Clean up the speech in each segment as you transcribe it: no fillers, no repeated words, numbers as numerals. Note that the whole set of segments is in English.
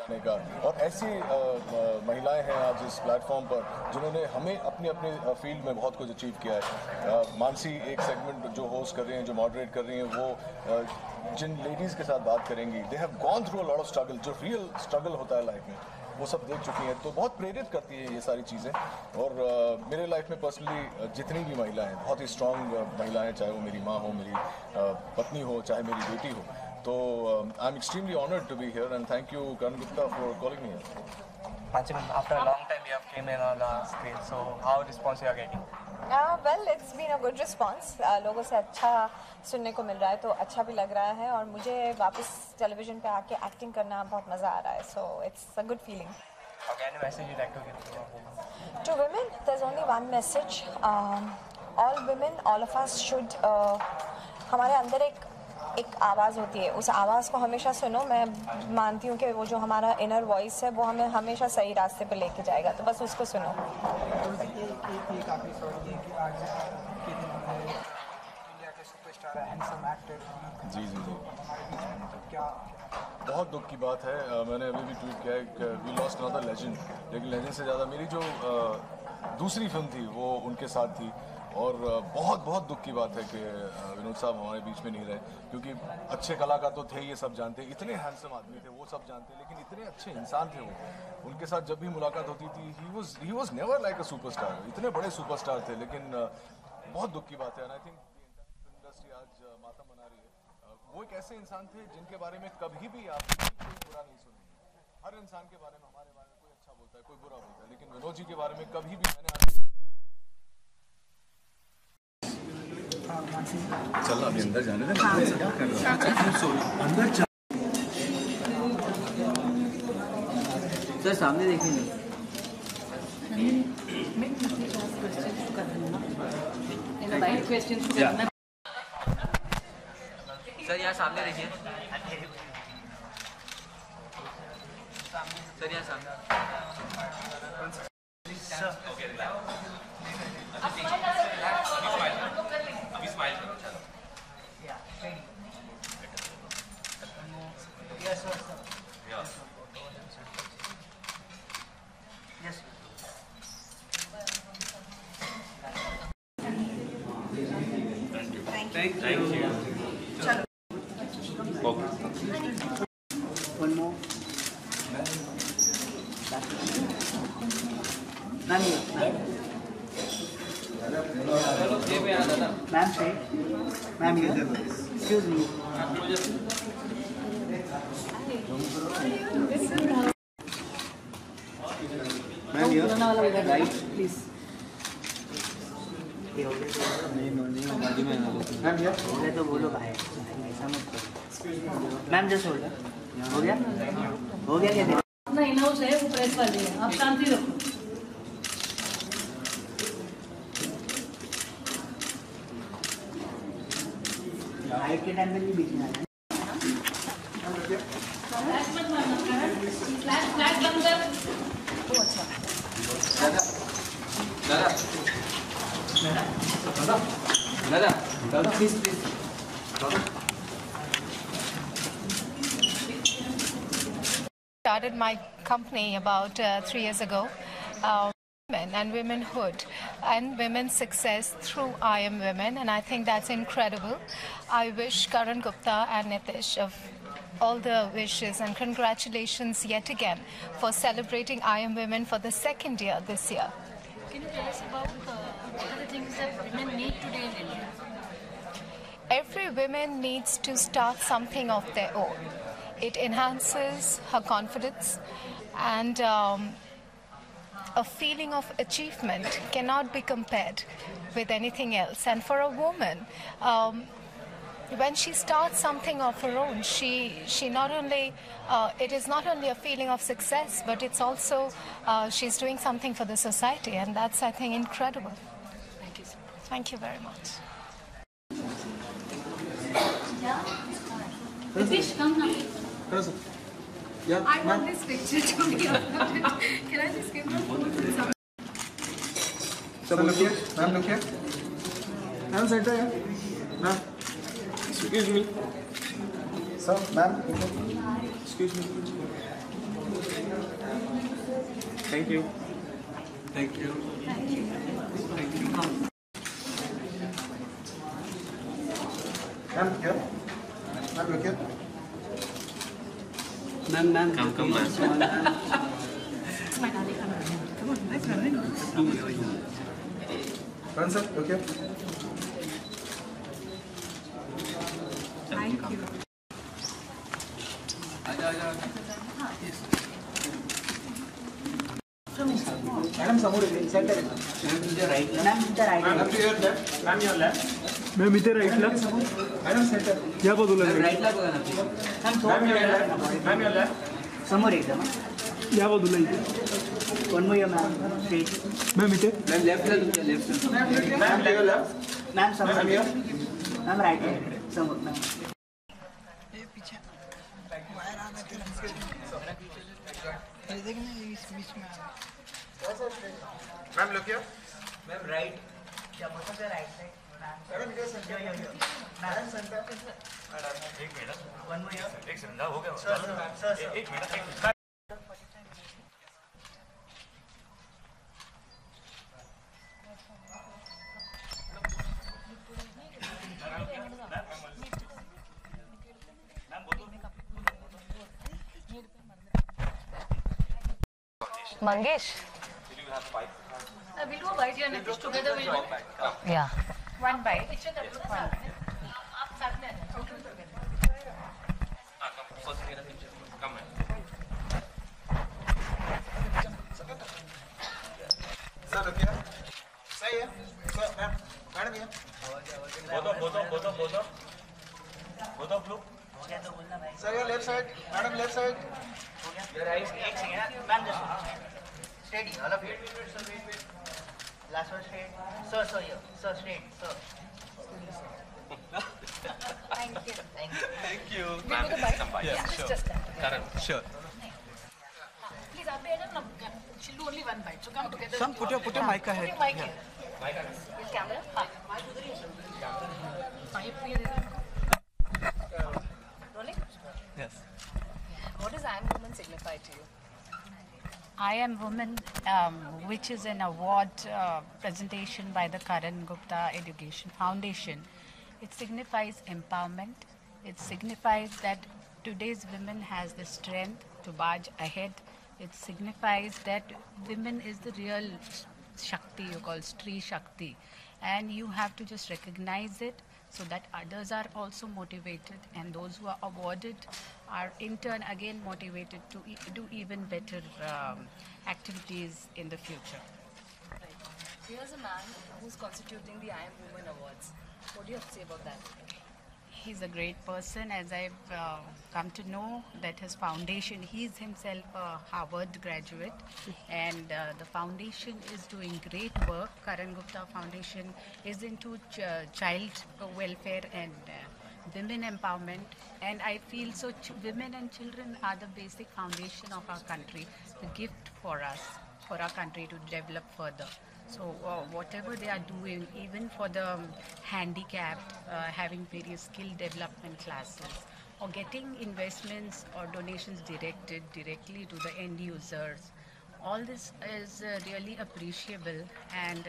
का। और ऐसी महिलाएं हैं आज इस प्लेटफॉर्म पर जिन्होंने हमें अपने अपने फील्ड में बहुत कुछ अचीव किया है। मानसी एक सेगमेंट जो होस्ट कर रही हैं, जो मॉडरेट कर रही हैं, वो जिन लेडीज़ के साथ बात करेंगी, they have gone through a lot of struggle, जो रियल स्ट्रगल होता है लाइफ में, वो सब देख चुकी हैं। तो बहुत प्रेरित करती है ये सारी चीज़ें। और मेरे लाइफ में पर्सनली जितनी भी महिला हैं, बहुत ही स्ट्रॉन्ग महिला हैं, चाहे वो मेरी माँ हो, मेरी पत्नी हो, चाहे मेरी बेटी हो। So I'm extremely honored to be here, and thank you, Karan Gupta, for calling me here. After a long time, you have came in on the screen. So how response you are getting? Well, it's been a good response. लोगों से अच्छा सुनने को मिल रहा है, तो अच्छा भी लग रहा है। और मुझे वापस टेलीविजन पे आके एक्टिंग करना बहुत मज़ा आ रहा है. So it's a good feeling. Okay, any message you'd like to give to women? To women, there's only one message. All women, all of us should. हमारे अंदर एक आवाज़ होती है, उस आवाज़ को हमेशा सुनो। मैं मानती हूँ कि वो जो हमारा इनर वॉइस है वो हमें हमेशा सही रास्ते पे लेके जाएगा, तो बस उसको सुनो। जी जी जी, बहुत दुख की बात है। मैंने अभी भी ट्वीट किया है कि वी लॉस्ट अनदर लेजेंड, लेकिन लेजेंड से ज़्यादा मेरी जो दूसरी फिल्म थी वो उनके साथ थी। और बहुत बहुत दुख की बात है कि विनोद साहब हमारे बीच में नहीं रहे, क्योंकि अच्छे कलाकार तो थे, ये सब जानते, इतने हैंडसम आदमी थे, वो सब जानते, लेकिन इतने अच्छे इंसान थे वो। उनके साथ जब भी मुलाकात होती थी, he was never like a superstar. इतने बड़े सुपरस्टार थे, लेकिन बहुत दुख की बात है। एंड आई थिंक इंडस्ट्री आज मातम मना रही है। वो एक ऐसे इंसान थे जिनके बारे में कभी भी आप कोई बुरा नहीं सुनेंगे। हर इंसान के बारे में, हमारे बारे में कोई अच्छा बोलता है, कोई बुरा बोलता है, लेकिन विनोद जी के बारे में कभी भी मैंने चल अभी अंदर जाने दे। अंदर सर सामने देखेंगे। सर यहाँ सामने देखिए। सर यहाँ सामने। Thank you. Okay. One more. Ma'am, say. Ma'am, excuse me. Ma'am, here. Right, please. Ma'am ये बोले तो बोलो भाई, ऐसा मत करो। Ma'am just hold. हो गया क्या? नहीं ना, उसे वो प्रेस वाली है, आप शांति रखो। हाइट के टाइम में भी बीच में आना। फ्लैश मत मारना, फ्लैश बंद कर। तो अच्छा दादा please Started my company about 3 years ago. Women and womenhood and women's success through I Am Women, and I think that's incredible. I wish Karan Gupta and Nitish of all the wishes and congratulations yet again for celebrating I Am Women for the second year this year. Can you tell us about what are the things that women need today in India? Every woman needs to start something of their own. It enhances her confidence, and a feeling of achievement cannot be compared with anything else. And for a woman, when she starts something of her own, she not only it is not only a feeling of success, but it's also she's doing something for the society, and that's, I think, incredible. Thank you, sir. Thank you very much. Nitish, come now. Yeah, I want this picture to be uploaded. Can I just give them? Sir, look here. Ma'am, look here. Ma'am, center here. Ma'am. Excuse me. Sir, ma'am. Excuse me. Thank you. Thank you. Thank you. Thank you. Ma'am, here. Ma'am, look here. Ma'am, Come, ma'am. Run, sir. Look here. Thank you. Madam, somewhere center. ma'am to the right. Ma'am to the right. Ma'am, to your left. Ma'am, your left. Ma'am इथे राईटला Madam, center. या बाजूला Ma'am, right. right ला बघा ना please. Ma'am, Ma'am, your थोडं left. Ma'am, your left. समोर एकदम या बाजूला इथे one more ma'am straight. Ma'am इथे Ma'am left ला तुमच्या left La. Ma'am, to your left. Ma'am समोर. Ma'am, here. Ma'am right ला समोर ma'am. Ma'am, look here. Ma'am right. क्या बोलते हैं right side. Madam, here, center. Madam, center. One more here. Mangesh? We'll do a bite here and together we'll do Yeah. one bite. One. Sir, look here. Sir, here. Sir, ma'am. Madam, here. Both of blue. Sir, your left side. Madam, left side. Your right. एक second. Ma'am just steady all of you. Last one straight. Sir here. Sir straight. Sir. Thank you. Thank you. We'll do the bite. Yeah, just that. Karan, sure. Please, up here, no, she'll do only one bite. So come together. Some put your mic ahead. Put your mic here. This camera. Rolling? Yes. What does I Am Woman signify to you? I Am Woman, which is an award presentation by the Karan Gupta Education Foundation. It signifies empowerment. It signifies that today's women has the strength to barge ahead. It signifies that women is the real Shakti, you call Stree Shakti. And you have to just recognize it so that others are also motivated, and those who are awarded are in turn again motivated to do even better activities in the future. Here's a man who's constituting the I Am Woman Awards. What do you have to say about that? He's a great person, as I've come to know that his foundation, he's himself a Harvard graduate, and the foundation is doing great work. Karan Gupta Foundation is into child welfare and women empowerment, and I feel so women and children are the basic foundation of our country, the gift for us, for our country to develop further. So whatever they are doing, even for the handicapped, having various skill development classes, or getting investments or donations directly to the end users, all this is really appreciable, and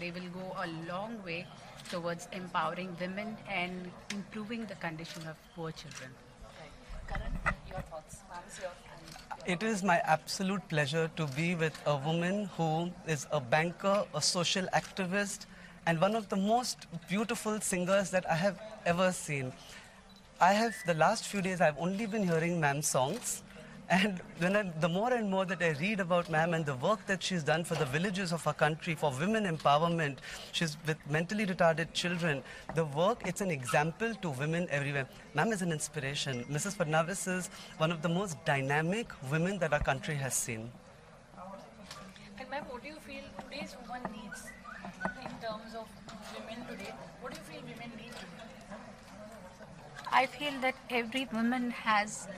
they will go a long way towards empowering women and improving the condition of poor children. Karan, your thoughts. Ma'am's your It is my absolute pleasure to be with a woman who is a banker, a social activist, and one of the most beautiful singers that I have ever seen. The last few days, I've only been hearing ma'am's songs. And the more and more that I read about ma'am and the work that she's done for the villages of our country, for women empowerment, she's with mentally retarded children, the work, it's an example to women everywhere. Ma'am is an inspiration. Mrs. Fadnavis is one of the most dynamic women that our country has seen. And ma'am, what do you feel today's woman needs in terms of women today? What do you feel women need today? I feel that every woman has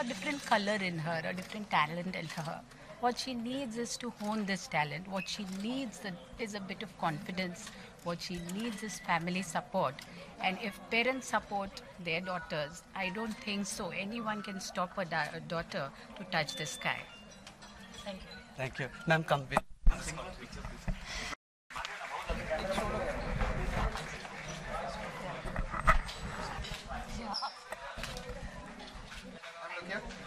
a different color in her, a different talent in her. What she needs is to hone this talent. What she needs is a bit of confidence What she needs is family support. And if parents support their daughters, I don't think so anyone can stop a daughter to touch the sky. Thank you. Thank you. Ma'am, come with. Look here.